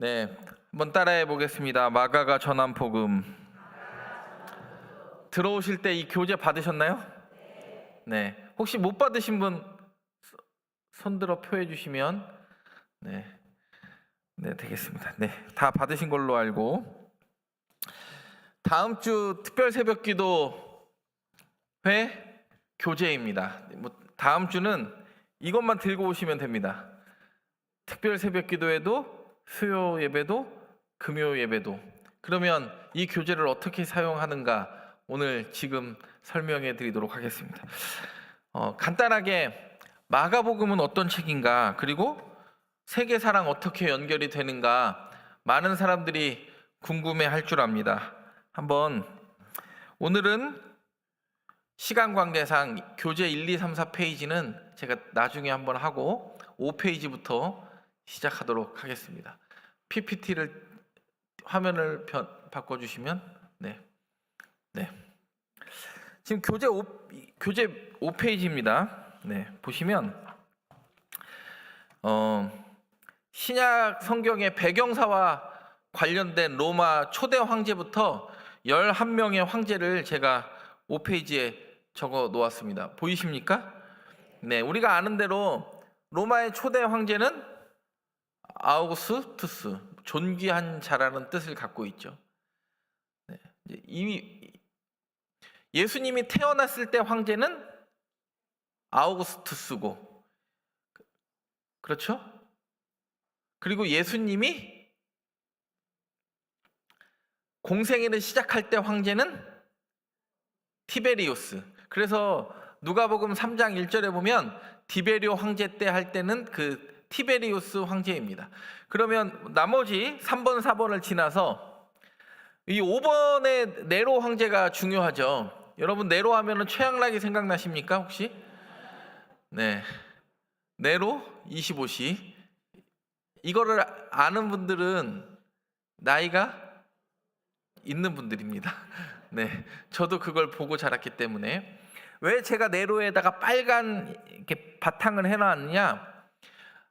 네, 한번 따라해 보겠습니다. 마가가 전한 복음. 들어오실 때 이 교재 받으셨나요? 네. 혹시 못 받으신 분 손들어 표해 주시면 네. 네, 되겠습니다. 네. 다 받으신 걸로 알고 다음 주 특별 새벽 기도 회 교재입니다. 다음 주는 이것만 들고 오시면 됩니다. 특별 새벽 기도에도 수요 예배도 금요 예배도. 그러면 이 교재를 어떻게 사용하는가 오늘 지금 설명해 드리도록 하겠습니다. 간단하게 마가복음은 어떤 책인가, 그리고 세계 사랑 어떻게 연결이 되는가 많은 사람들이 궁금해 할 줄 압니다. 한번 오늘은 시간 관계상 교재 1, 2, 3, 4페이지는 제가 나중에 한번 하고 5페이지부터 시작하도록 하겠습니다. PPT를 화면을 바꿔주시면 네. 지금 교재 5페이지입니다. 네, 보시면 신약 성경의 배경사와 관련된 로마 초대 황제부터 11명의 황제를 제가 5페이지에 적어 놓았습니다. 보이십니까? 네, 우리가 아는 대로 로마의 초대 황제는 아우구스투스, 존귀한 자라는 뜻을 갖고 있죠. 네, 이미 예수님이 태어났을 때 황제는 아우구스투스고, 그렇죠? 그리고 예수님이 공생애를 시작할 때 황제는 티베리우스. 그래서 누가복음 3장 1절에 보면 디베리오 황제 때 할 때는 그 티베리우스 황제입니다. 그러면 나머지 3번, 4번을 지나서 이 5번의 네로 황제가 중요하죠. 여러분, 네로 하면은 최양락이 생각나십니까 혹시? 네, 네로 25시. 이거를 아는 분들은 나이가 있는 분들입니다. 네, 저도 그걸 보고 자랐기 때문에. 왜 제가 네로에다가 빨간 이렇게 바탕을 해놨느냐?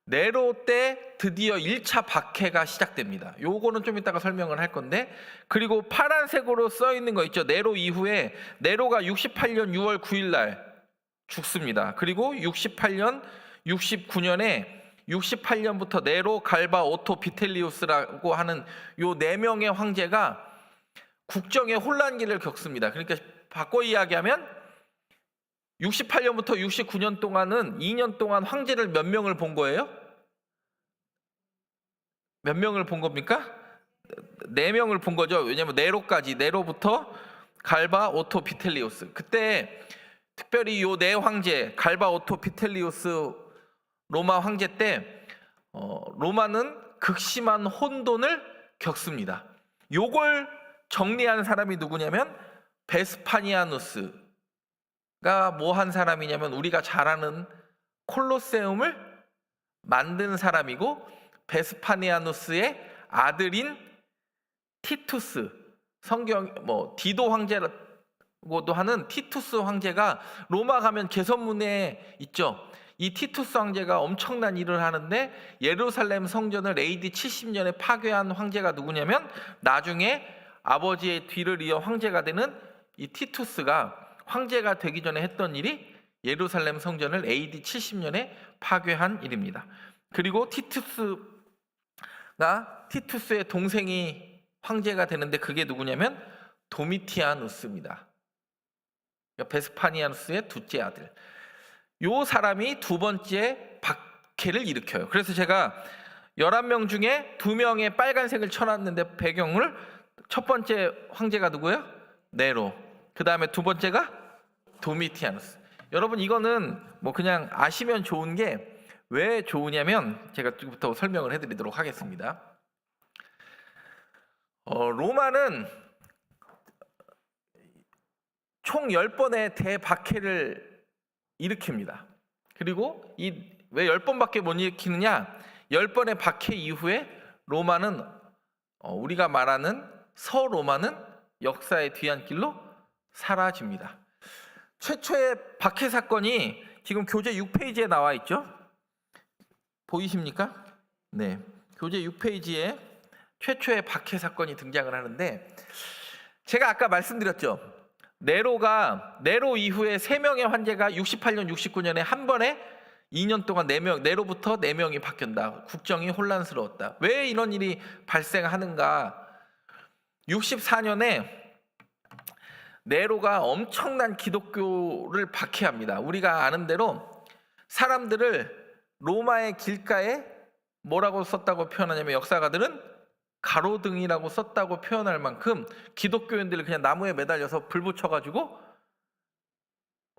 네로 때 드디어 1차 박해가 시작됩니다. 요거는 좀 이따가 설명을 할 건데, 그리고 파란색으로 써 있는 거 있죠. 네로 이후에 네로가 68년 6월 9일 날 죽습니다. 그리고 69년에 68년부터 네로, 갈바, 오토, 비텔리우스라고 하는 요 4명의 황제가 국정의 혼란기를 겪습니다. 그러니까 바꿔 이야기하면 68년부터 69년 동안은 2년 동안 황제를 몇 명을 본 거예요? 몇 명을 본 겁니까? 4명을 본 거죠. 왜냐하면 네로부터 갈바, 오토, 비텔리우스. 그때 특별히 요 4황제 갈바, 오토, 비텔리우스 로마 황제 때 로마는 극심한 혼돈을 겪습니다. 요걸 정리한 사람이 누구냐면 베스파니아누스가 뭐 한 사람이냐면 우리가 잘 아는 콜로세움을 만든 사람이고, 베스파니아누스의 아들인 티투스, 성경 디도 황제라고도 하는 티투스 황제가 로마 가면 개선문에 있죠. 이 티투스 황제가 엄청난 일을 하는데 예루살렘 성전을 AD 70년에 파괴한 황제가 누구냐면 나중에 아버지의 뒤를 이어 황제가 되는 이 티투스가 황제가 되기 전에 했던 일이 예루살렘 성전을 AD 70년에 파괴한 일입니다. 그리고 티투스의 동생이 황제가 되는데 그게 누구냐면 도미티아누스입니다. 베스파니아누스의 둘째 아들. 요 사람이 두 번째 박해를 일으켜요. 그래서 제가 11명 중에 2명의 빨간색을 쳐놨는데 배경을, 첫 번째 황제가 누구예요? 네로. 그 다음에 두 번째가 도미티아누스. 여러분, 이거는 뭐 그냥 아시면 좋은 게 왜 좋으냐면 제가 지금부터 설명을 해드리도록 하겠습니다. 로마는 총 10번의 대박해를 일으킵니다. 그리고 왜 10번밖에 못 일으키느냐? 10번의 박해 이후에 로마는 우리가 말하는 서로마는 역사의 뒤안길로 사라집니다. 최초의 박해 사건이 지금 교재 6페이지에 나와 있죠. 보이십니까? 네, 교재 6페이지에 최초의 박해 사건이 등장을 하는데, 제가 아까 말씀드렸죠. 네로 이후에 3명의 황제가 68년, 69년에 한 번에 2년 동안 4명, 네로부터 4명이 바뀐다. 국정이 혼란스러웠다. 왜 이런 일이 발생하는가? 64년에 네로가 엄청난 기독교를 박해합니다. 우리가 아는 대로 사람들을 로마의 길가에 뭐라고 썼다고 표현하냐면, 역사가들은 가로등이라고 썼다고 표현할 만큼 기독교인들을 그냥 나무에 매달려서 불 붙여가지고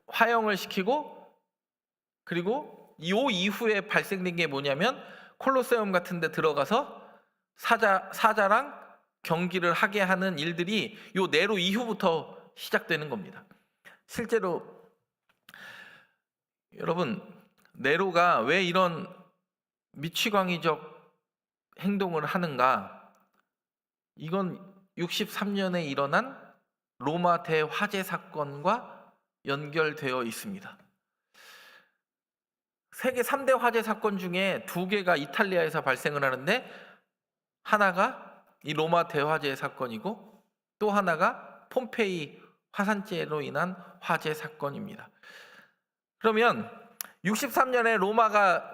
화형을 시키고, 그리고 이 이후에 발생된 게 뭐냐면 콜로세움 같은 데 들어가서 사자랑 경기를 하게 하는 일들이 요 네로 이후부터 시작되는 겁니다. 실제로 여러분, 네로가 왜 이런 미취광이적 행동을 하는가? 이건 63년에 일어난 로마 대화재 사건과 연결되어 있습니다. 세계 3대 화재 사건 중에 2개가 이탈리아에서 발생을 하는데, 하나가 이 로마 대화재 사건이고 또 하나가 폼페이 화산재로 인한 화재 사건입니다. 그러면 63년에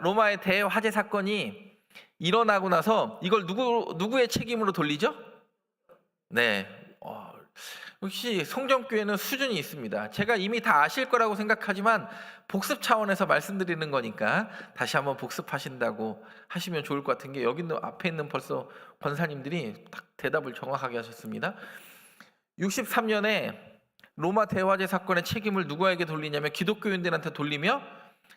로마의 대화재 사건이 일어나고 나서 이걸 누구의 책임으로 돌리죠? 네, 역시 성전교회는 수준이 있습니다. 제가 이미 다 아실 거라고 생각하지만 복습 차원에서 말씀드리는 거니까 다시 한번 복습하신다고 하시면 좋을 것 같은 게, 여기 있는 앞에 있는 벌써 권사님들이 딱 대답을 정확하게 하셨습니다. 63년에 로마 대화재 사건의 책임을 누구에게 돌리냐면 기독교인들한테 돌리며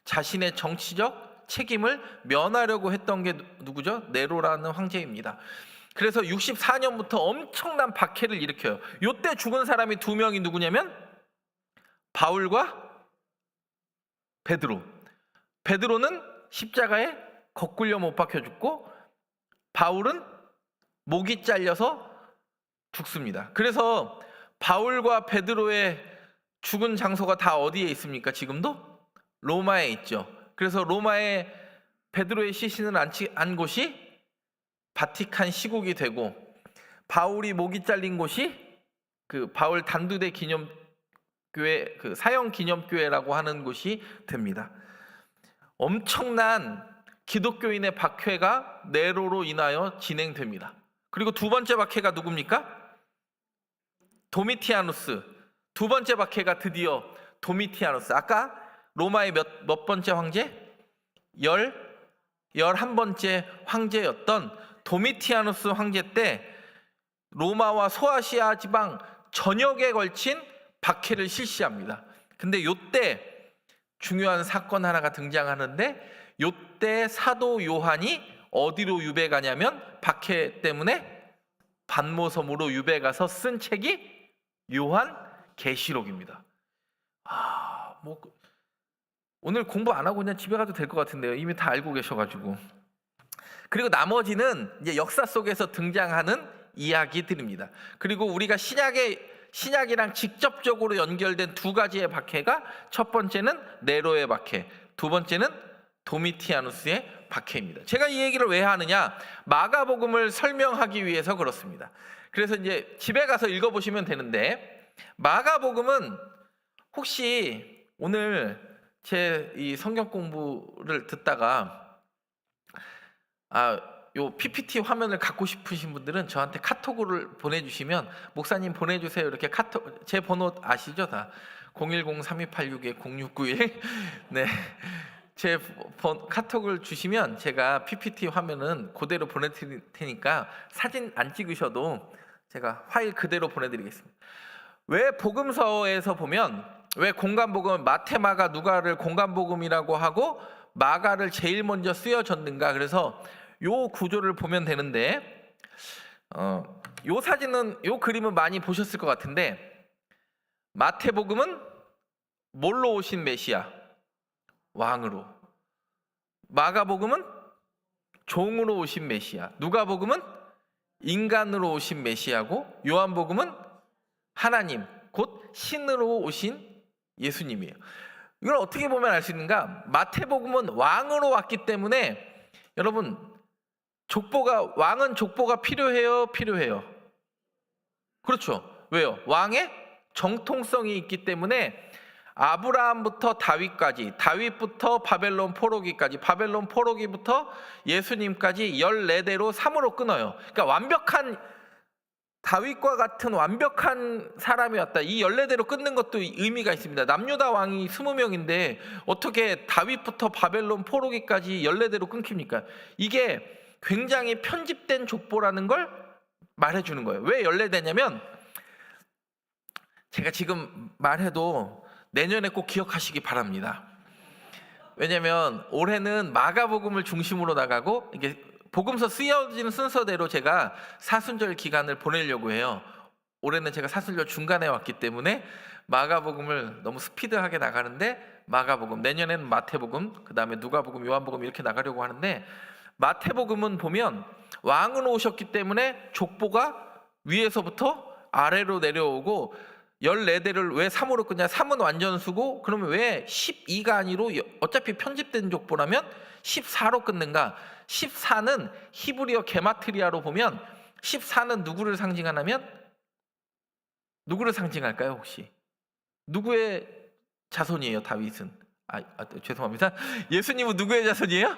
자신의 정치적 책임을 면하려고 했던 게 누구죠? 네로라는 황제입니다. 그래서 64년부터 엄청난 박해를 일으켜요. 이때 죽은 사람이 2명이 누구냐면 바울과 베드로. 베드로는 십자가에 거꾸려 못 박혀 죽고, 바울은 목이 잘려서 죽습니다. 그래서 바울과 베드로의 죽은 장소가 다 어디에 있습니까? 지금도 로마에 있죠. 그래서 로마에 베드로의 시신을 안 곳이 바티칸 시국이 되고, 바울이 목이 잘린 곳이 그 바울 단두대 기념교회, 그 사형 기념교회라고 하는 곳이 됩니다. 엄청난 기독교인의 박해가 네로로 인하여 진행됩니다. 그리고 2번째 박해가 누굽니까? 도미티아누스. 2번째 박해가 드디어 도미티아누스. 아까 로마의 몇 번째 황제? 11번째 황제였던 도미티아누스 황제 때 로마와 소아시아 지방 전역에 걸친 박해를 실시합니다. 근데 요때 중요한 사건 하나가 등장하는데, 요때 사도 요한이 어디로 유배 가냐면 박해 때문에 반모섬으로 유배 가서 쓴 책이 요한 계시록입니다. 오늘 공부 안 하고 그냥 집에 가도 될 것 같은데요. 이미 다 알고 계셔가지고. 그리고 나머지는 이제 역사 속에서 등장하는 이야기들입니다. 그리고 우리가 신약이랑 직접적으로 연결된 2가지의 박해가, 첫 번째는 네로의 박해, 2번째는 도미티아누스의 박해입니다. 제가 이 얘기를 왜 하느냐? 마가복음을 설명하기 위해서 그렇습니다. 그래서 이제 집에 가서 읽어보시면 되는데, 마가복음은 혹시 오늘 제 이 성경 공부를 듣다가 요 PPT 화면을 갖고 싶으신 분들은 저한테 카톡을 보내주시면, 목사님 보내주세요, 이렇게 카톡, 제 번호 아시죠? 다 010-3286-0691 네, 제 카톡을 주시면 제가 PPT 화면은 그대로 보내드릴 테니까 사진 안 찍으셔도 제가 파일 그대로 보내드리겠습니다. 왜 복음서에서 보면 왜 공간복음, 마태, 마가, 누가를 공간복음이라고 하고 마가를 제일 먼저 쓰여졌는가? 그래서 요 구조를 보면 되는데, 요 사진은, 요 그림은 많이 보셨을 것 같은데, 마태복음은 뭘로 오신 메시아? 왕으로. 마가복음은 종으로 오신 메시아. 누가복음은 인간으로 오신 메시아고, 요한복음은 하나님, 곧 신으로 오신 예수님이에요. 이걸 어떻게 보면 알 수 있는가? 마태복음은 왕으로 왔기 때문에, 여러분, 왕은 족보가 필요해요, 필요해요? 그렇죠. 왜요? 왕의 정통성이 있기 때문에 아브라함부터 다윗까지, 다윗부터 바벨론 포로기까지, 바벨론 포로기부터 예수님까지 14대로 3으로 끊어요. 그러니까 완벽한, 다윗과 같은 완벽한 사람이 왔다. 이 14대로 끊는 것도 의미가 있습니다. 남유다 왕이 20명인데 어떻게 다윗부터 바벨론 포로기까지 14대로 끊깁니까? 이게 굉장히 편집된 족보라는 걸 말해주는 거예요. 왜 14대냐면, 제가 지금 말해도 내년에 꼭 기억하시기 바랍니다. 왜냐면 올해는 마가복음을 중심으로 나가고, 이게 복음서 쓰여지는 순서대로 제가 사순절 기간을 보내려고 해요. 올해는 제가 사순절 중간에 왔기 때문에 마가복음을 너무 스피드하게 나가는데, 마가복음, 내년에는 마태복음, 그 다음에 누가복음, 요한복음 이렇게 나가려고 하는데, 마태복음은 보면 왕은 오셨기 때문에 족보가 위에서부터 아래로 내려오고, 14대를 왜 3으로 끊냐? 3은 완전수고, 그러면 왜 12가 아니로 어차피 편집된 족보라면 14로 끊는가? 14는 히브리어 게마트리아로 보면 14는 누구를 상징하냐면, 누구를 상징할까요 혹시? 누구의 자손이에요 다윗은? 죄송합니다. 예수님은 누구의 자손이에요?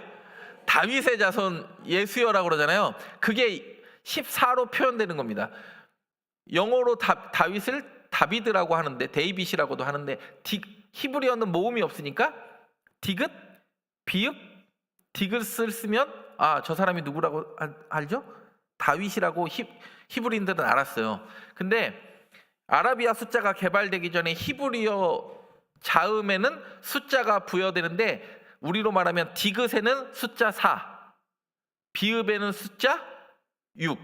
다윗의 자손, 예수여라고 그러잖아요. 그게 14로 표현되는 겁니다. 영어로 다윗을 다비드라고 하는데, 데이빗이라고도 하는데, 히브리어는 모음이 없으니까 디귿, 비읍, 디귿을 쓰면 저 사람이 누구라고 알죠? 다윗이라고 히브리인들은 알았어요. 근데 아라비아 숫자가 개발되기 전에 히브리어 자음에는 숫자가 부여되는데, 우리로 말하면 디귿에는 숫자 4, 비읍에는 숫자 6,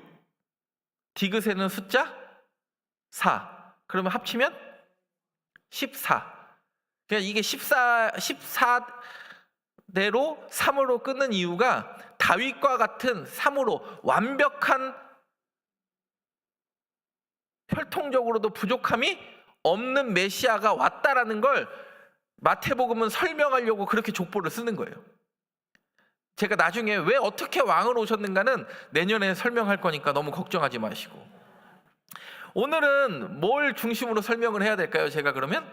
디귿에는 숫자 4. 그러면 합치면 14. 그러니까 이게 14대로 3으로 끊는 이유가, 다윗과 같은 3으로 완벽한, 혈통적으로도 부족함이 없는 메시아가 왔다라는 걸 마태복음은 설명하려고 그렇게 족보를 쓰는 거예요. 제가 나중에 왜 어떻게 왕을 오셨는가는 내년에 설명할 거니까 너무 걱정하지 마시고, 오늘은 뭘 중심으로 설명을 해야 될까요? 제가 그러면,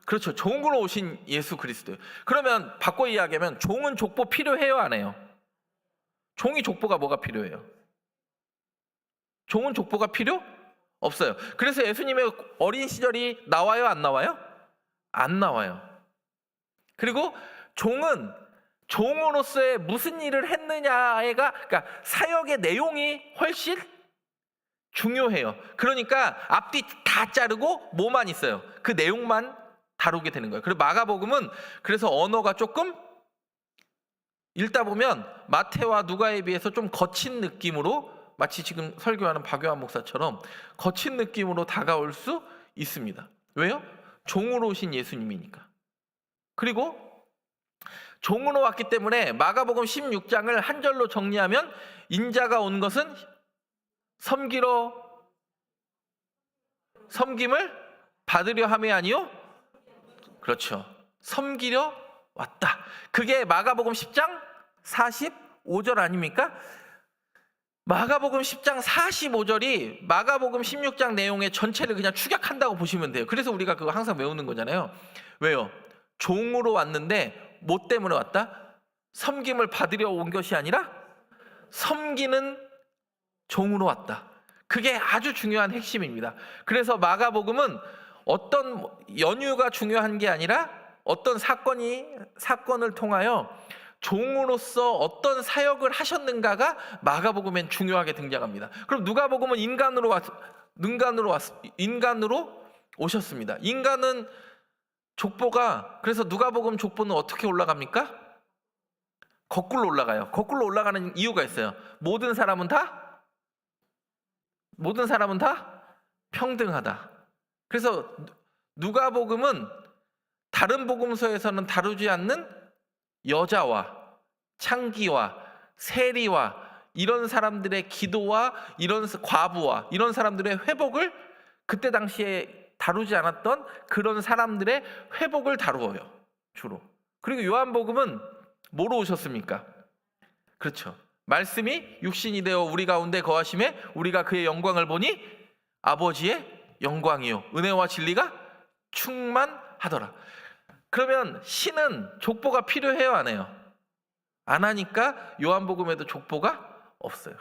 그렇죠, 종으로 오신 예수 그리스도. 그러면 바꿔 이야기하면, 종은 족보 필요해요, 안 해요? 종이 족보가 뭐가 필요해요? 종은 족보가 필요 없어요. 그래서 예수님의 어린 시절이 나와요, 안 나와요? 안 나와요. 그리고 종은 종으로서의 무슨 일을 했느냐가, 그러니까 사역의 내용이 훨씬 중요해요. 그러니까 앞뒤 다 자르고 뭐만 있어요? 그 내용만 다루게 되는 거예요. 그리고 마가복음은 그래서 언어가 조금, 읽다 보면 마태와 누가에 비해서 좀 거친 느낌으로, 마치 지금 설교하는 박요한 목사처럼 거친 느낌으로 다가올 수 있습니다. 왜요? 종으로 오신 예수님이니까. 그리고 종으로 왔기 때문에 마가복음 16장을 한 절로 정리하면, 인자가 온 것은 섬김을 받으려 함이 아니요, 그렇죠, 섬기려 왔다. 그게 마가복음 10장 45절 아닙니까? 마가복음 10장 45절이 마가복음 16장 내용의 전체를 그냥 축약한다고 보시면 돼요. 그래서 우리가 그거 항상 외우는 거잖아요. 왜요? 종으로 왔는데 뭐 때문에 왔다? 섬김을 받으려 온 것이 아니라 섬기는 종으로 왔다. 그게 아주 중요한 핵심입니다. 그래서 마가복음은 어떤 연유가 중요한 게 아니라 어떤 사건을 통하여 종으로서 어떤 사역을 하셨는가가 마가복음엔 중요하게 등장합니다. 그럼 누가복음은 인간으로 오셨습니다. 인간은 족보가, 그래서 누가복음 족보는 어떻게 올라갑니까? 거꾸로 올라가요. 거꾸로 올라가는 이유가 있어요. 모든 사람은 다 평등하다. 그래서 누가복음은 다른 복음서에서는 다루지 않는 여자와 창기와 세리와 이런 사람들의 기도와 이런 과부와 이런 사람들의 회복을, 그때 당시에 다루지 않았던 그런 사람들의 회복을 다루어요, 주로. 그리고 요한복음은 뭐로 오셨습니까? 그렇죠, 말씀이 육신이 되어 우리 가운데 거하심에 우리가 그의 영광을 보니 아버지의 영광이요 은혜와 진리가 충만하더라. 그러면 신은 족보가 필요해요, 안 해요? 안 하니까 요한복음에도 족보가 없어요.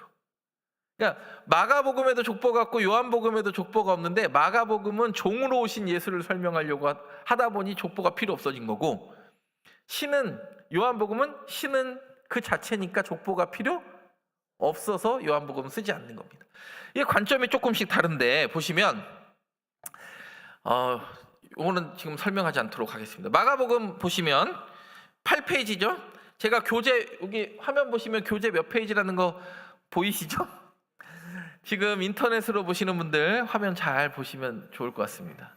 그러니까 마가복음에도 족보가 없고 요한복음에도 족보가 없는데, 마가복음은 종으로 오신 예수를 설명하려고 하다 보니 족보가 필요 없어진 거고, 요한복음은 신은 그 자체니까 족보가 필요 없어서 요한복음은 쓰지 않는 겁니다. 이게 관점이 조금씩 다른데, 보시면 이거는 지금 설명하지 않도록 하겠습니다. 마가복음 보시면 8페이지죠. 제가 교재, 여기 화면 보시면 교재 몇 페이지라는 거 보이시죠? 지금 인터넷으로 보시는 분들 화면 잘 보시면 좋을 것 같습니다.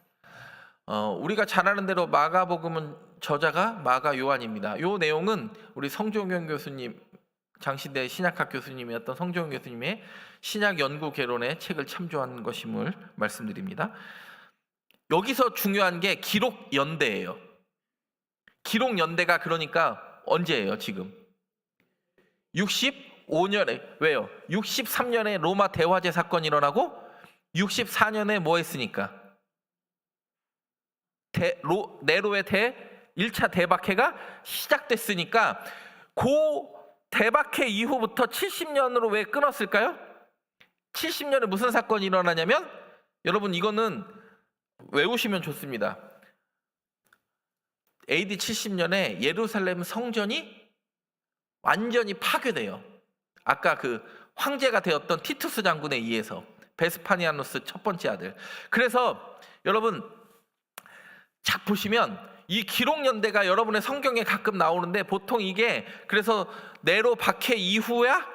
우리가 잘 아는 대로 마가복음은 저자가 마가 요한입니다. 요 내용은 우리 성종현 교수님, 장시대 신약학 교수님이었던 성종현 교수님의 신약 연구 개론의 책을 참조한 것임을 말씀드립니다. 여기서 중요한 게 기록 연대예요. 기록 연대가 그러니까 언제예요? 지금 65년에, 왜요? 63년에 로마 대화제 사건이 일어나고 64년에 뭐 했으니까? 네로의 1차 대박해가 시작됐으니까, 그 대박해 이후부터 70년으로 왜 끊었을까요? 70년에 무슨 사건이 일어나냐면, 여러분 이거는 외우시면 좋습니다. AD 70년에 예루살렘 성전이 완전히 파괴돼요. 아까 그 황제가 되었던 티투스 장군에 의해서, 베스파니아누스 첫 번째 아들. 그래서 여러분 쫙 보시면 이 기록 연대가 여러분의 성경에 가끔 나오는데, 보통 이게 그래서 네로 박해 이후야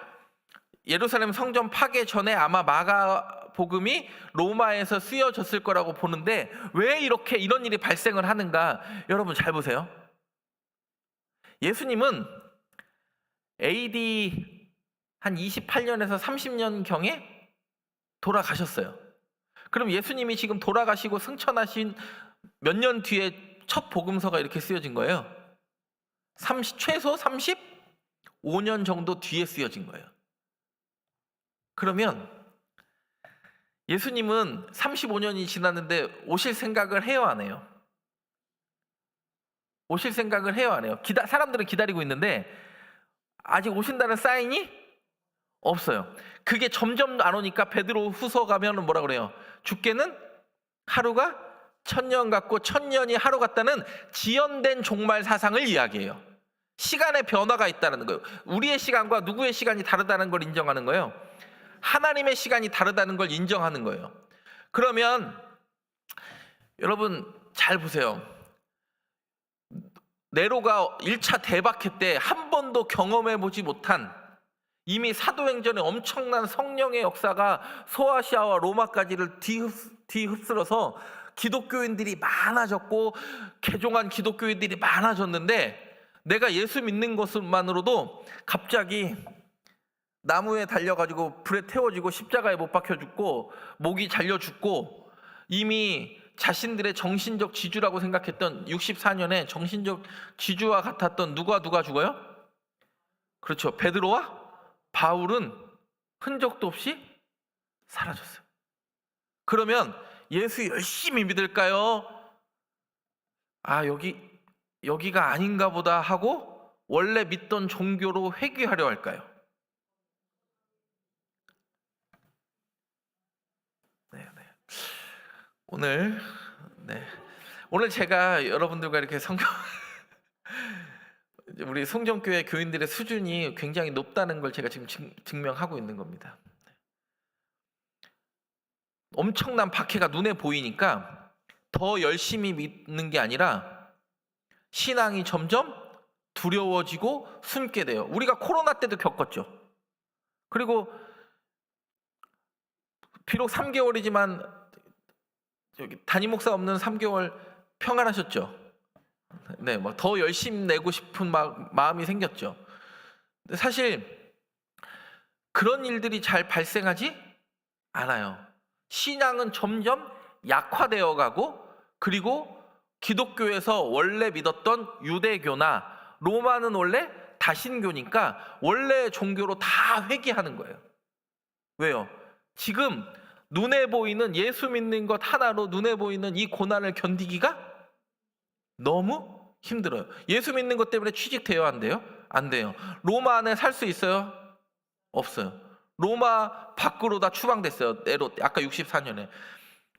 예루살렘 성전 파괴 전에 아마 마가복음이 로마에서 쓰여졌을 거라고 보는데, 왜 이렇게 이런 일이 발생을 하는가? 여러분 잘 보세요. 예수님은 AD 한 28년에서 30년경에 돌아가셨어요. 그럼 예수님이 지금 돌아가시고 승천하신 몇 년 뒤에 첫 복음서가 이렇게 쓰여진 거예요. 최소 35년 정도 뒤에 쓰여진 거예요. 그러면 예수님은 35년이 지났는데 오실 생각을 해요, 안 해요? 오실 생각을 해요, 안 해요? 사람들은 기다리고 있는데 아직 오신다는 사인이 없어요. 그게 점점 안 오니까 베드로 후서 가면은 뭐라 그래요? 주께는 하루가 1000년 같고 1000년이 하루 같다는 지연된 종말 사상을 이야기해요. 시간의 변화가 있다는 거예요. 우리의 시간과 누구의 시간이 다르다는 걸 인정하는 거예요. 하나님의 시간이 다르다는 걸 인정하는 거예요. 그러면 여러분 잘 보세요. 네로가 1차 대박해 때 한 번도 경험해보지 못한, 이미 사도행전에 엄청난 성령의 역사가 소아시아와 로마까지를 뒤흡슬어서 기독교인들이 많아졌고 개종한 기독교인들이 많아졌는데, 내가 예수 믿는 것만으로도 갑자기 나무에 달려가지고 불에 태워지고 십자가에 못 박혀 죽고 목이 잘려 죽고, 이미 자신들의 정신적 지주라고 생각했던 64년에 정신적 지주와 같았던 누가 죽어요? 그렇죠. 베드로와 바울은 흔적도 없이 사라졌어요. 그러면 예수 열심히 믿을까요? 여기가 아닌가 보다 하고 원래 믿던 종교로 회귀하려 할까요? 오늘 제가 여러분들과 이렇게 우리 성전교회 교인들의 수준이 굉장히 높다는 걸 제가 지금 증명하고 있는 겁니다. 엄청난 박해가 눈에 보이니까 더 열심히 믿는 게 아니라 신앙이 점점 두려워지고 숨게 돼요. 우리가 코로나 때도 겪었죠. 그리고 비록 3개월이지만 담임 목사 없는 3개월 평안하셨죠. 네, 더 열심히 내고 싶은 마음이 생겼죠. 근데 사실 그런 일들이 잘 발생하지 않아요. 신앙은 점점 약화되어 가고, 그리고 기독교에서 원래 믿었던 유대교나 로마는 원래 다신교니까 원래 종교로 다 회귀하는 거예요. 왜요? 지금 눈에 보이는 예수 믿는 것 하나로 눈에 보이는 이 고난을 견디기가 너무 힘들어요. 예수 믿는 것 때문에 취직돼요? 안 돼요? 안 돼요. 로마 안에 살 수 있어요? 없어요. 로마 밖으로 다 추방됐어요. 네로 아까 64년에.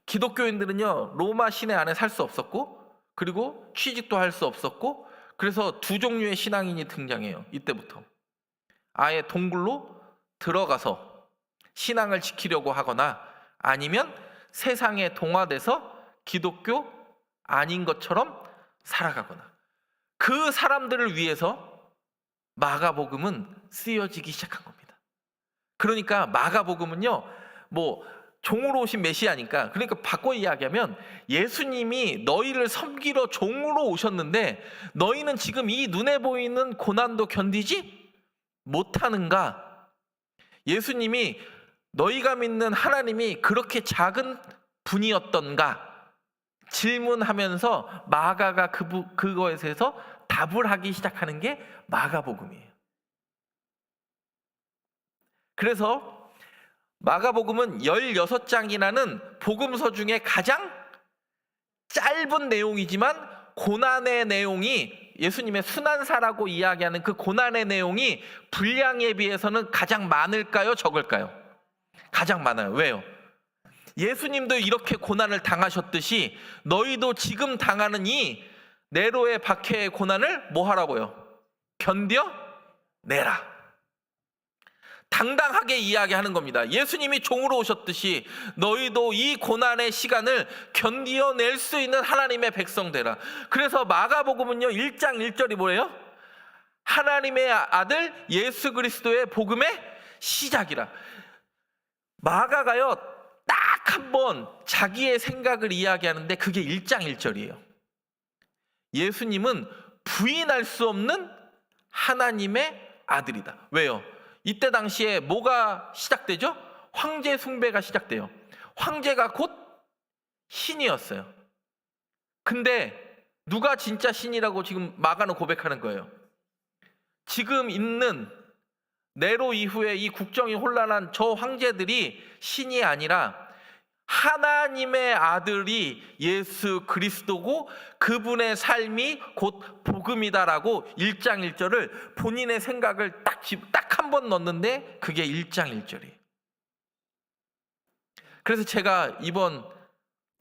기독교인들은요 로마 시내 안에 살 수 없었고, 그리고 취직도 할 수 없었고, 그래서 두 종류의 신앙인이 등장해요. 이때부터 아예 동굴로 들어가서 신앙을 지키려고 하거나, 아니면 세상에 동화돼서 기독교 아닌 것처럼 살아가거나. 그 사람들을 위해서 마가복음은 쓰여지기 시작한 겁니다. 그러니까 마가복음은요 뭐 종으로 오신 메시아니까, 그러니까 바꿔 이야기하면 예수님이 너희를 섬기러 종으로 오셨는데 너희는 지금 이 눈에 보이는 고난도 견디지 못하는가? 예수님이 너희가 믿는 하나님이 그렇게 작은 분이었던가 질문하면서 마가가 그거에 대해서 답을 하기 시작하는 게 마가복음이에요. 그래서 마가복음은 16장이라는 복음서 중에 가장 짧은 내용이지만 고난의 내용이, 예수님의 순환사라고 이야기하는 그 고난의 내용이 분량에 비해서는 가장 많을까요? 적을까요? 가장 많아요. 왜요? 예수님도 이렇게 고난을 당하셨듯이 너희도 지금 당하는 이 네로의 박해의 고난을 뭐 하라고요? 견뎌내라. 당당하게 이야기하는 겁니다. 예수님이 종으로 오셨듯이 너희도 이 고난의 시간을 견뎌낼 수 있는 하나님의 백성 되라. 그래서 마가복음은요 1장 1절이 뭐예요? 하나님의 아들 예수 그리스도의 복음의 시작이라. 마가가요 딱 한 번 자기의 생각을 이야기하는데 그게 1장 1절이에요. 예수님은 부인할 수 없는 하나님의 아들이다. 왜요? 이때 당시에 뭐가 시작되죠? 황제 숭배가 시작돼요. 황제가 곧 신이었어요. 근데 누가 진짜 신이라고 지금 마가는 고백하는 거예요? 지금 있는 네로 이후에 이 국정이 혼란한 저 황제들이 신이 아니라 하나님의 아들이 예수 그리스도고 그분의 삶이 곧 복음이다라고 1장 1절을 본인의 생각을 딱 한 번 넣었는데 그게 1장 1절이에요. 그래서 제가 이번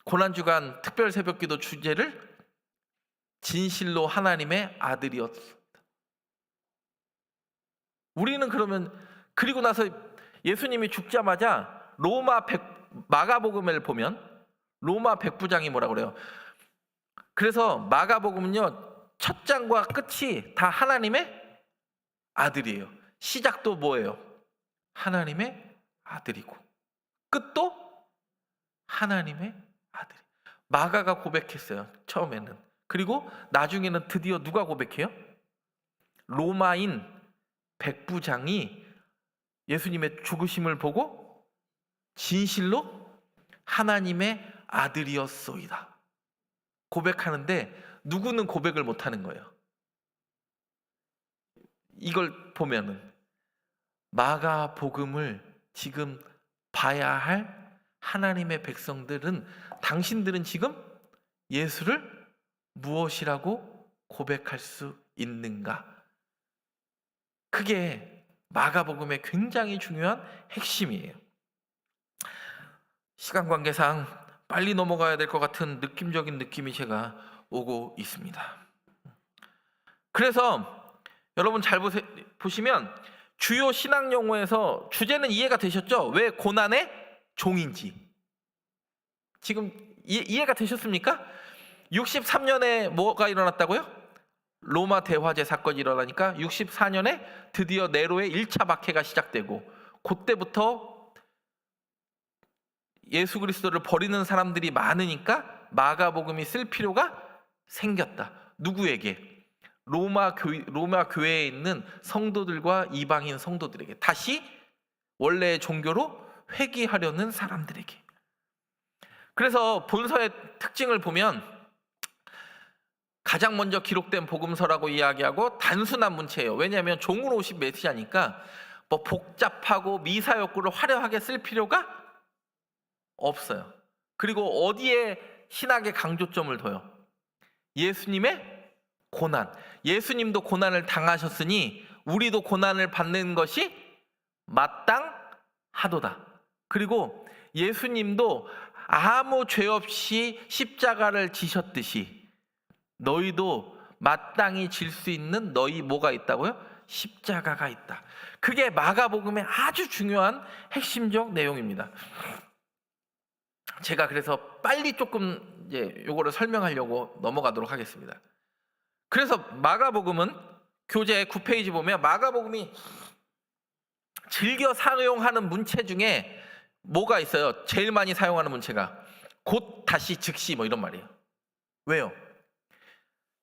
고난주간 특별 새벽기도 주제를 진실로 하나님의 아들이었습니다. 우리는 그러면 그리고 나서 예수님이 죽자마자 마가복음을 보면 로마 백부장이 뭐라고 그래요? 그래서 마가복음은요 첫 장과 끝이 다 하나님의 아들이에요. 시작도 뭐예요? 하나님의 아들이고 끝도 하나님의 아들. 마가가 고백했어요 처음에는. 그리고 나중에는 드디어 누가 고백해요? 로마인 백부장이 예수님의 죽으심을 보고 진실로 하나님의 아들이었소이다 고백하는데 누구는 고백을 못하는 거예요. 이걸 보면은 마가복음을 지금 봐야 할 하나님의 백성들은, 당신들은 지금 예수를 무엇이라고 고백할 수 있는가? 그게 마가복음의 굉장히 중요한 핵심이에요. 시간 관계상 빨리 넘어가야 될 것 같은 느낌적인 느낌이 제가 오고 있습니다. 그래서 여러분 잘 보시면 주요 신학 용어에서 주제는 이해가 되셨죠? 왜 고난의 종인지. 지금 이해가 되셨습니까? 63년에 뭐가 일어났다고요? 로마 대화제 사건이 일어나니까 64년에 드디어 네로의 1차 박해가 시작되고, 그때부터 예수 그리스도를 버리는 사람들이 많으니까 마가복음이 쓸 필요가 생겼다. 누구에게? 로마 교회에 있는 성도들과 이방인 성도들에게, 다시 원래의 종교로 회귀하려는 사람들에게. 그래서 본서의 특징을 보면 가장 먼저 기록된 복음서라고 이야기하고 단순한 문체예요. 왜냐하면 종으로 오신 메시아니까 뭐 복잡하고 미사역구를 화려하게 쓸 필요가 없어요. 그리고 어디에 신학의 강조점을 둬요? 예수님의 고난. 예수님도 고난을 당하셨으니 우리도 고난을 받는 것이 마땅하도다. 그리고 예수님도 아무 죄 없이 십자가를 지셨듯이 너희도 마땅히 질 수 있는 너희 뭐가 있다고요? 십자가가 있다. 그게 마가복음의 아주 중요한 핵심적 내용입니다. 제가 그래서 빨리 조금 이제 요거를 설명하려고 넘어가도록 하겠습니다. 그래서 마가복음은 교재 9페이지 보면 마가복음이 즐겨 사용하는 문체 중에 뭐가 있어요? 제일 많이 사용하는 문체가 곧, 다시, 즉시 뭐 이런 말이에요. 왜요?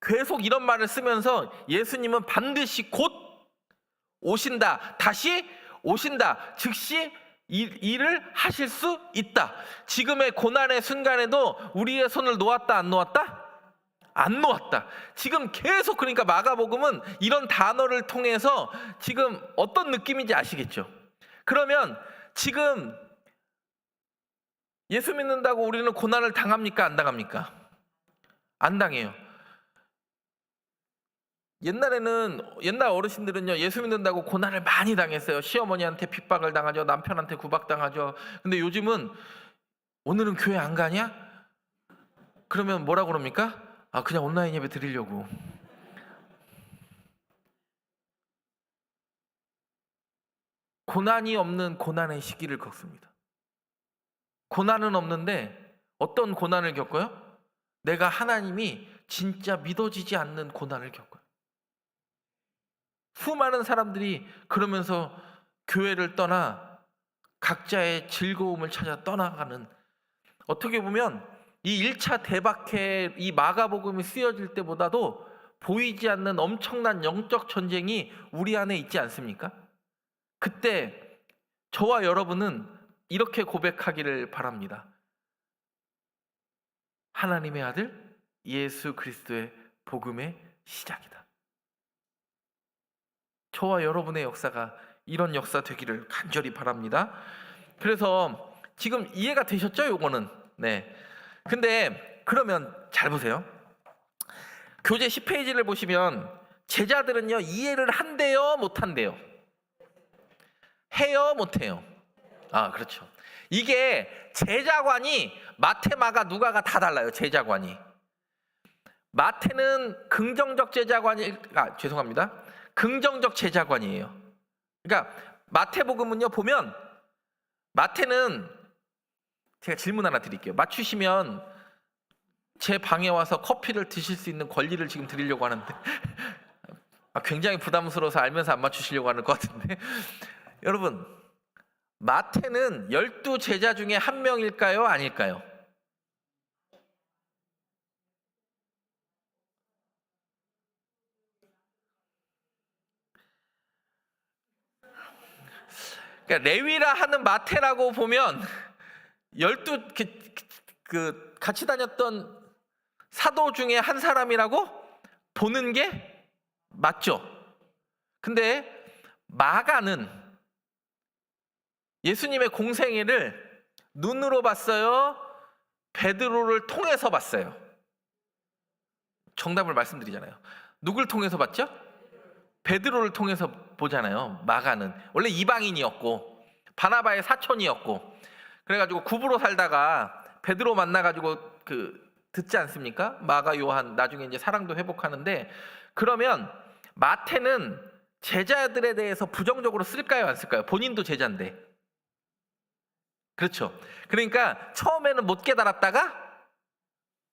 계속 이런 말을 쓰면서 예수님은 반드시 곧 오신다, 다시 오신다, 즉시 일을 하실 수 있다. 지금의 고난의 순간에도 우리의 손을 놓았다, 안 놓았다? 안 놓았다. 지금 계속, 그러니까 마가복음은 이런 단어를 통해서 지금 어떤 느낌인지 아시겠죠? 그러면 지금 예수 믿는다고 우리는 고난을 당합니까? 안 당합니까? 안 당해요. 옛날 어르신들은요, 예수 믿는다고 고난을 많이 당했어요. 시어머니한테 핍박을 당하죠. 남편한테 구박당하죠. 근데 요즘은 오늘은 교회 안 가냐? 그러면 뭐라고 그럽니까? 아, 그냥 온라인 예배 드리려고. 고난이 없는 고난의 시기를 겪습니다. 고난은 없는데 어떤 고난을 겪어요? 내가 하나님이 진짜 믿어지지 않는 고난을 겪어요. 수많은 사람들이 그러면서 교회를 떠나 각자의 즐거움을 찾아 떠나가는, 어떻게 보면 이 1차 대박해 이 마가복음이 쓰여질 때보다도 보이지 않는 엄청난 영적 전쟁이 우리 안에 있지 않습니까? 그때 저와 여러분은 이렇게 고백하기를 바랍니다. 하나님의 아들 예수 그리스도의 복음의 시작이다. 저와 여러분의 역사가 이런 역사 되기를 간절히 바랍니다. 그래서 지금 이해가 되셨죠? 요거는. 네. 근데 그러면 잘 보세요. 교재 10페이지를 보시면 제자들은요, 이해를 한대요, 못한대요? 해요, 못해요? 아, 그렇죠. 이게 제자관이 마태, 마가, 누가가 다 달라요. 제자관이. 마태는 긍정적 제자관이, 죄송합니다. 긍정적 제자관이에요. 그러니까 마태복음은요, 보면 마태는, 제가 질문 하나 드릴게요. 맞추시면 제 방에 와서 커피를 드실 수 있는 권리를 지금 드리려고 하는데 굉장히 부담스러워서 알면서 안 맞추시려고 하는 것 같은데 여러분, 마태는 12 제자 중에 한 명일까요? 아닐까요? 그러니까 레위라 하는 마태라고 보면 12 같이 다녔던 사도 중에 한 사람이라고 보는 게 맞죠. 근데 마가는 예수님의 공생애를 눈으로 봤어요? 베드로를 통해서 봤어요? 정답을 말씀드리잖아요. 누굴 통해서 봤죠? 베드로를 통해서 보잖아요. 마가는 원래 이방인이었고 바나바의 사촌이었고, 그래가지고 구부로 살다가 베드로 만나가지고 듣지 않습니까? 마가, 요한 나중에 이제 사랑도 회복하는데, 그러면 마태는 제자들에 대해서 부정적으로 쓸까요, 안 쓸까요? 본인도 제자인데. 그렇죠. 그러니까 처음에는 못 깨달았다가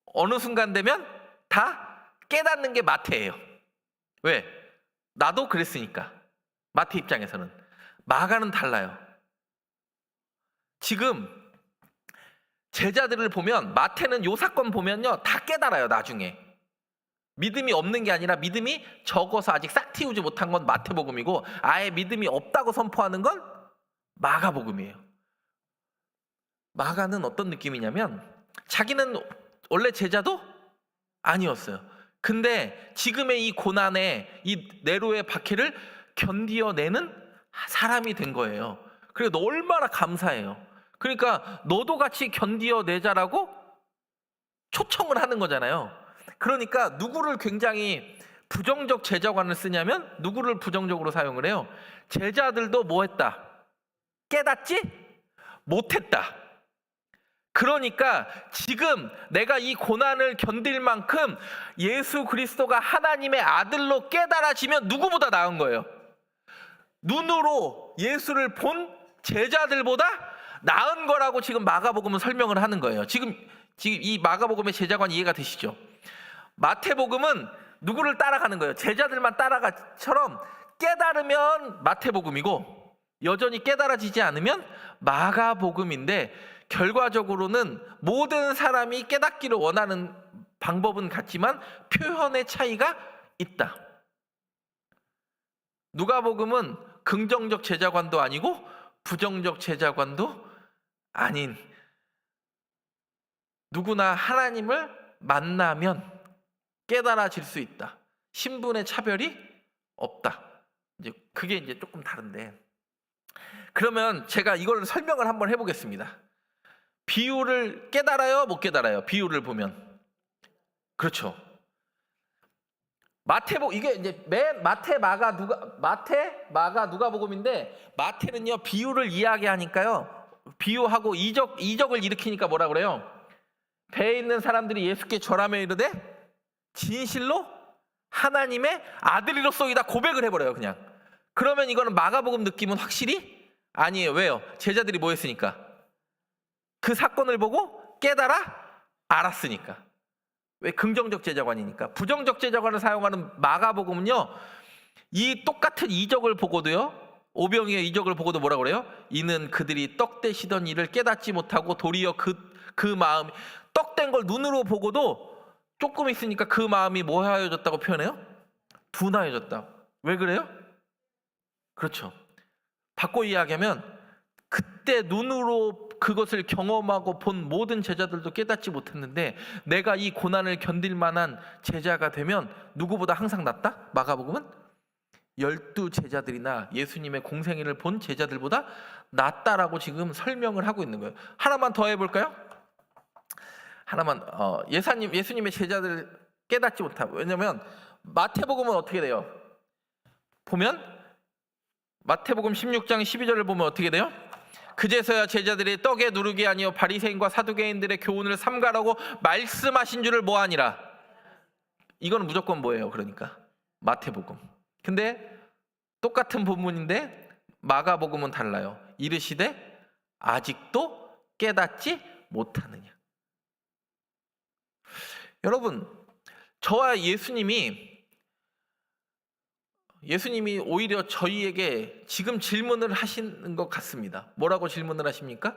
어느 순간 되면 다 깨닫는 게 마태예요. 왜? 나도 그랬으니까. 마태 입장에서는. 마가는 달라요. 지금 제자들을 보면 마태는 요 사건 보면요, 다 깨달아요. 나중에 믿음이 없는 게 아니라 믿음이 적어서 아직 싹 틔우지 못한 건 마태복음이고, 아예 믿음이 없다고 선포하는 건 마가복음이에요. 마가는 어떤 느낌이냐면 자기는 원래 제자도 아니었어요. 근데 지금의 이 고난에 이 네로의 박해를 견디어내는 사람이 된 거예요. 그래 너 얼마나 감사해요. 그러니까 너도 같이 견디어내자라고 초청을 하는 거잖아요. 그러니까 누구를 굉장히 부정적 제자관을 쓰냐면 누구를 부정적으로 사용을 해요. 제자들도 뭐 했다? 깨닫지 못했다. 그러니까 지금 내가 이 고난을 견딜 만큼 예수 그리스도가 하나님의 아들로 깨달아지면 누구보다 나은 거예요. 눈으로 예수를 본 제자들보다 나은 거라고 지금 마가복음은 설명을 하는 거예요. 지금 이 마가복음의 제자관 이해가 되시죠? 마태복음은 누구를 따라가는 거예요? 제자들만 따라가처럼 깨달으면 마태복음이고 여전히 깨달아지지 않으면 마가복음인데 결과적으로는 모든 사람이 깨닫기를 원하는 방법은 같지만 표현의 차이가 있다. 누가복음은 긍정적 제자관도 아니고 부정적 제자관도 아닌 누구나 하나님을 만나면 깨달아질 수 있다. 신분의 차별이 없다. 이제 그게 이제 조금 다른데 그러면 제가 이걸 설명을 한번 해보겠습니다. 비유를 깨달아요? 못 깨달아요? 비유를 보면 그렇죠. 마태복 이게 이제 맨 마태 마가 누가복음인데 마태는요 비유를 이야기하니까요 비유하고 이적을 일으키니까 뭐라 그래요? 배에 있는 사람들이 예수께 절하며 이르되 진실로 하나님의 아들이로소이다 고백을 해버려요 그냥. 그러면 이거는 마가복음 느낌은 확실히 아니에요. 왜요? 제자들이 뭐 했으니까 그 사건을 보고 깨달아 알았으니까. 왜? 긍정적 제자관이니까. 부정적 제자관을 사용하는 마가복음은요 이 똑같은 이적을 보고도요 오병이의 이적을 보고도 뭐라 그래요? 이는 그들이 떡되시던 일을 깨닫지 못하고 도리어 그 마음이 떡된 걸 눈으로 보고도 조금 있으니까 그 마음이 뭐 하여졌다고 표현해요? 둔하여졌다. 왜 그래요? 그렇죠. 바꿔 이야기하면 그때 눈으로 그것을 경험하고 본 모든 제자들도 깨닫지 못했는데 내가 이 고난을 견딜 만한 제자가 되면 누구보다 항상 낫다? 마가복음은 12제자들이나 예수님의 공생애를 본 제자들보다 낫다라고 지금 설명을 하고 있는 거예요. 하나만 더 해볼까요? 하나만 예수님의 제자들 깨닫지 못하고 왜냐면 마태복음은 어떻게 돼요? 보면 마태복음 16장 12절을 보면 어떻게 돼요? 그제서야 제자들이 떡에 누룩이 아니요 바리새인과 사두개인들의 교훈을 삼가라고 말씀하신 줄을 뭐하니라. 이거는 무조건 뭐예요? 그러니까 마태복음. 근데 똑같은 본문인데 마가복음은 달라요. 이르시되 아직도 깨닫지 못하느냐. 여러분 저와 예수님이 오히려 저희에게 지금 질문을 하시는 것 같습니다. 뭐라고 질문을 하십니까?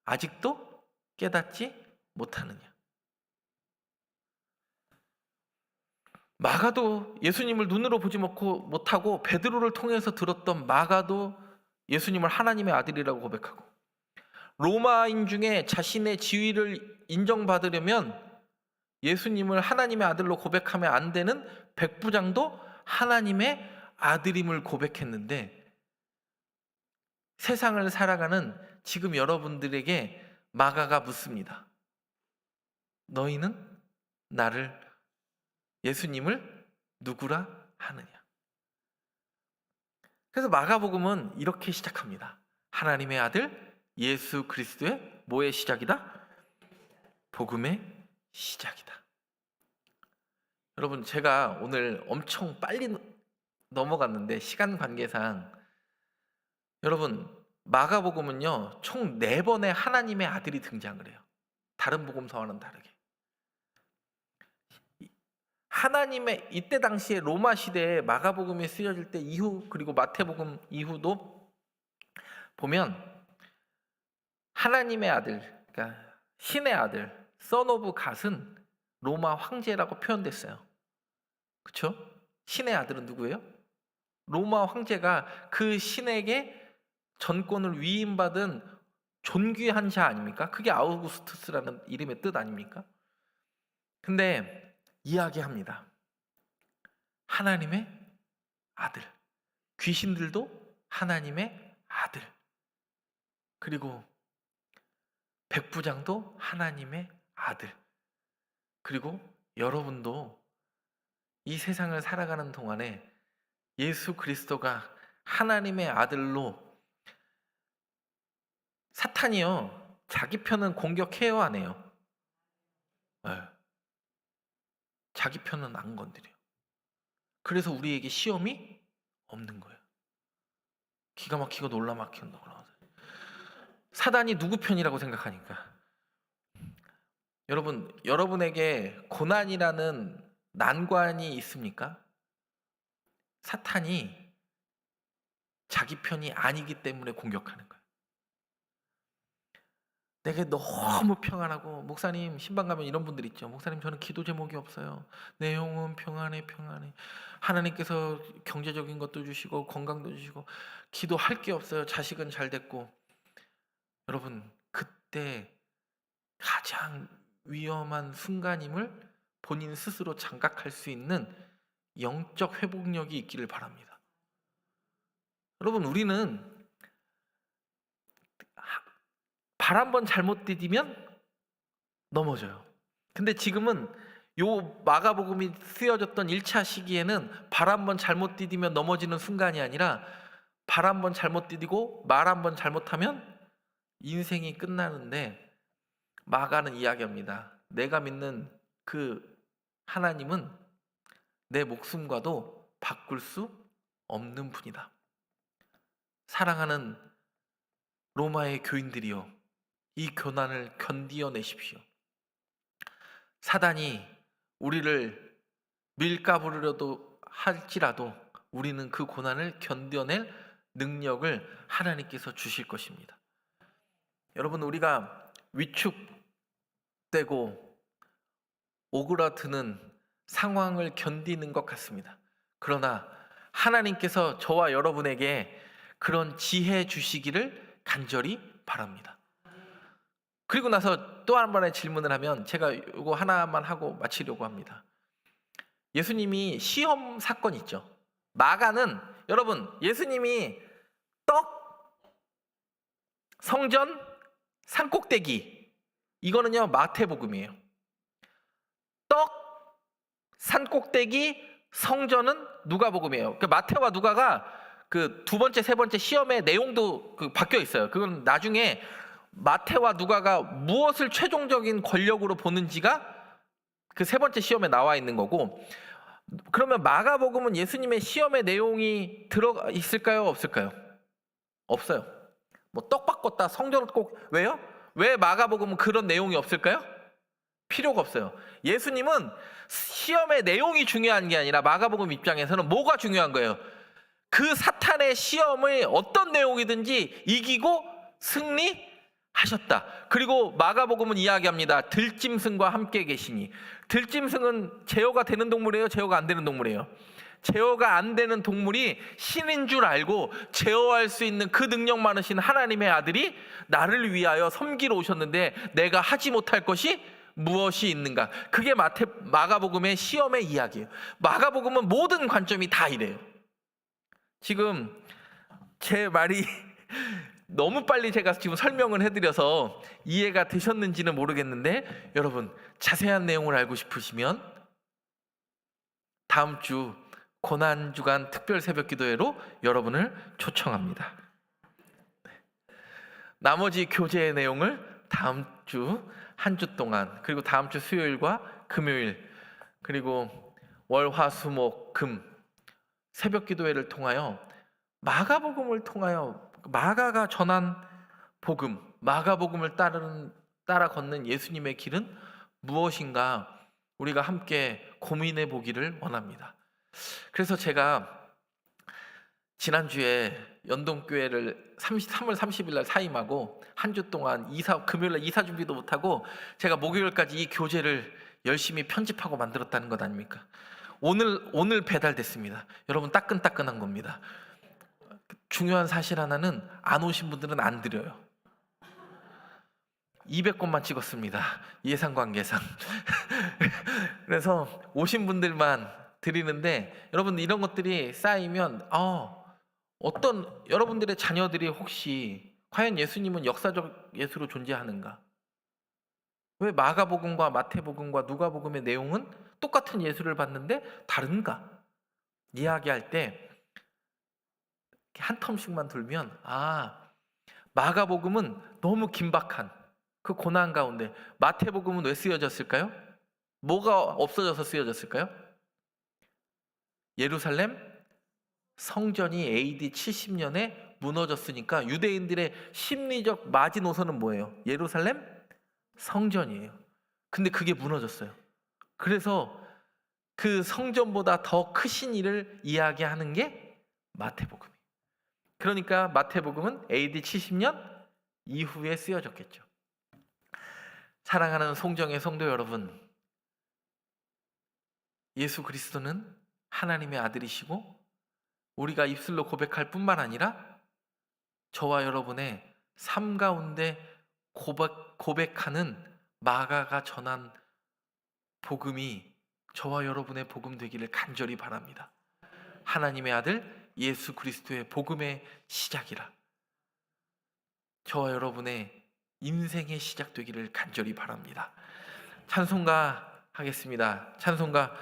아직도 깨닫지 못하느냐. 마가도 예수님을 눈으로 보지 못하고 베드로를 통해서 들었던 마가도 예수님을 하나님의 아들이라고 고백하고 로마인 중에 자신의 지위를 인정받으려면 예수님을 하나님의 아들로 고백하면 안 되는 백부장도 하나님의 아들임을 고백했는데 세상을 살아가는 지금 여러분들에게 마가가 묻습니다. 너희는 나를 예수님을 누구라 하느냐. 그래서 마가복음은 이렇게 시작합니다. 하나님의 아들 예수 그리스도의 뭐의 시작이다? 복음의 시작이다. 여러분 제가 오늘 엄청 빨리 넘어갔는데 시간 관계상 여러분 마가복음은요 총 4번의 하나님의 아들이 등장을 해요. 다른 복음서와는 다르게 하나님의 이때 당시에 로마 시대에 마가복음이 쓰여질 때 이후 그리고 마태복음 이후도 보면 하나님의 아들 그러니까 신의 아들 Son of God은 로마 황제라고 표현됐어요. 그렇죠? 신의 아들은 누구예요? 로마 황제가 그 신에게 전권을 위임받은 존귀한 자 아닙니까? 그게 아우구스투스라는 이름의 뜻 아닙니까? 근데 이야기합니다. 하나님의 아들, 귀신들도 하나님의 아들, 그리고 백부장도 하나님의 아들, 그리고 여러분도 이 세상을 살아가는 동안에 예수 그리스도가 하나님의 아들로, 사탄이요 자기 편은 공격해요 안 해요? 네. 자기 편은 안 건드려요. 그래서 우리에게 시험이 없는 거예요. 기가 막히고 놀라 막히고 놀라. 사단이 누구 편이라고 생각하니까. 여러분, 여러분에게 고난이라는 난관이 있습니까? 사탄이 자기 편이 아니기 때문에 공격하는 거예요. 내게 너무 평안하고, 목사님 신방 가면 이런 분들 있죠. 목사님 저는 기도 제목이 없어요. 내 영혼 평안해 평안해. 하나님께서 경제적인 것도 주시고 건강도 주시고 기도할 게 없어요. 자식은 잘 됐고. 여러분, 그때 가장 위험한 순간임을 본인 스스로 장각할 수 있는 영적 회복력이 있기를 바랍니다. 여러분, 우리는 발 한 번 잘못 디디면 넘어져요. 근데 지금은 요 마가복음이 쓰여졌던 1차 시기에는 발 한 번 잘못 디디면 넘어지는 순간이 아니라 발 한 번 잘못 디디고 말 한 번 잘못하면 인생이 끝나는데, 마가는 이야기합니다. 내가 믿는 그 하나님은 내 목숨과도 바꿀 수 없는 분이다. 사랑하는 로마의 교인들이여, 이 고난을 견디어내십시오. 사단이 우리를 밀가부르려도 할지라도 우리는 그 고난을 견뎌낼 능력을 하나님께서 주실 것입니다. 여러분, 우리가 위축되고 오그라드는 상황을 견디는 것 같습니다. 그러나 하나님께서 저와 여러분에게 그런 지혜 주시기를 간절히 바랍니다. 그리고 나서 또 한 번의 질문을 하면 제가 이거 하나만 하고 마치려고 합니다. 예수님이 시험 사건 있죠. 마가는, 여러분, 예수님이 떡, 성전, 산꼭대기, 이거는요 마태복음이에요. 떡, 산꼭대기, 성전은 누가복음이에요. 그 마태와 누가가 그 두 번째, 세 번째 시험의 내용도 바뀌어 있어요. 그건 나중에 마태와 누가가 무엇을 최종적인 권력으로 보는지가 그 세 번째 시험에 나와 있는 거고, 그러면 마가복음은 예수님의 시험의 내용이 들어가 있을까요? 없을까요? 없어요. 뭐 떡 바꿨다, 성전을 꼭, 왜요? 왜 마가복음은 그런 내용이 없을까요? 필요가 없어요. 예수님은 시험의 내용이 중요한 게 아니라 마가복음 입장에서는 뭐가 중요한 거예요? 그 사탄의 시험을 어떤 내용이든지 이기고 승리하셨다. 그리고 마가복음은 이야기합니다. 들짐승과 함께 계시니. 들짐승은 제어가 되는 동물이에요? 제어가 안 되는 동물이에요? 제어가 안 되는 동물이 신인 줄 알고 제어할 수 있는 그 능력 많으신 하나님의 아들이 나를 위하여 섬기러 오셨는데 내가 하지 못할 것이 무엇이 있는가? 그게 마가복음의 시험의 이야기예요. 마가복음은 모든 관점이 다 이래요. 지금 제 말이 너무 빨리 제가 지금 설명을 해드려서 이해가 되셨는지는 모르겠는데, 여러분 자세한 내용을 알고 싶으시면 다음 주 고난주간 특별 새벽 기도회로 여러분을 초청합니다. 나머지 교제의 내용을 다음 주 한 주 동안, 그리고 다음 주 수요일과 금요일, 그리고 월, 화, 수, 목, 금 새벽 기도회를 통하여 마가복음을 통하여 마가가 전한 복음, 마가복음을 따라 걷는 예수님의 길은 무엇인가 우리가 함께 고민해 보기를 원합니다. 그래서 제가 지난주에 연동교회를 3월 30일 날 사임하고 한 주 동안 금요일날 이사 준비도 못하고 제가 목요일까지 이 교재를 열심히 편집하고 만들었다는 것 아닙니까? 오늘 배달됐습니다. 여러분 따끈따끈한 겁니다. 중요한 사실 하나는 안 오신 분들은 안 드려요. 200권만 찍었습니다. 예상 관계상. 그래서 오신 분들만 드리는데 여러분 이런 것들이 쌓이면 어떤 여러분들의 자녀들이 혹시 과연 예수님은 역사적 예수로 존재하는가? 왜 마가복음과 마태복음과 누가복음의 내용은 똑같은 예수를 봤는데 다른가? 이야기할 때 한 텀씩만 돌면 마가복음은 너무 긴박한 그 고난 가운데, 마태복음은 왜 쓰여졌을까요? 뭐가 없어져서 쓰여졌을까요? 예루살렘 성전이 AD 70년에 무너졌으니까 유대인들의 심리적 마지노선은 뭐예요? 예루살렘 성전이에요. 근데 그게 무너졌어요. 그래서 그 성전보다 더 크신 일을 이야기하는 게 마태복음이에요. 그러니까 마태복음은 AD 70년 이후에 쓰여졌겠죠. 사랑하는 송정의 성도 여러분, 예수 그리스도는 하나님의 아들이시고 우리가 입술로 고백할 뿐만 아니라 저와 여러분의 삶 가운데 고백하는 마가가 전한 복음이 저와 여러분의 복음 되기를 간절히 바랍니다. 하나님의 아들 예수 그리스도의 복음의 시작이라 저와 여러분의 인생의 시작되기를 간절히 바랍니다. 찬송가 하겠습니다. 찬송가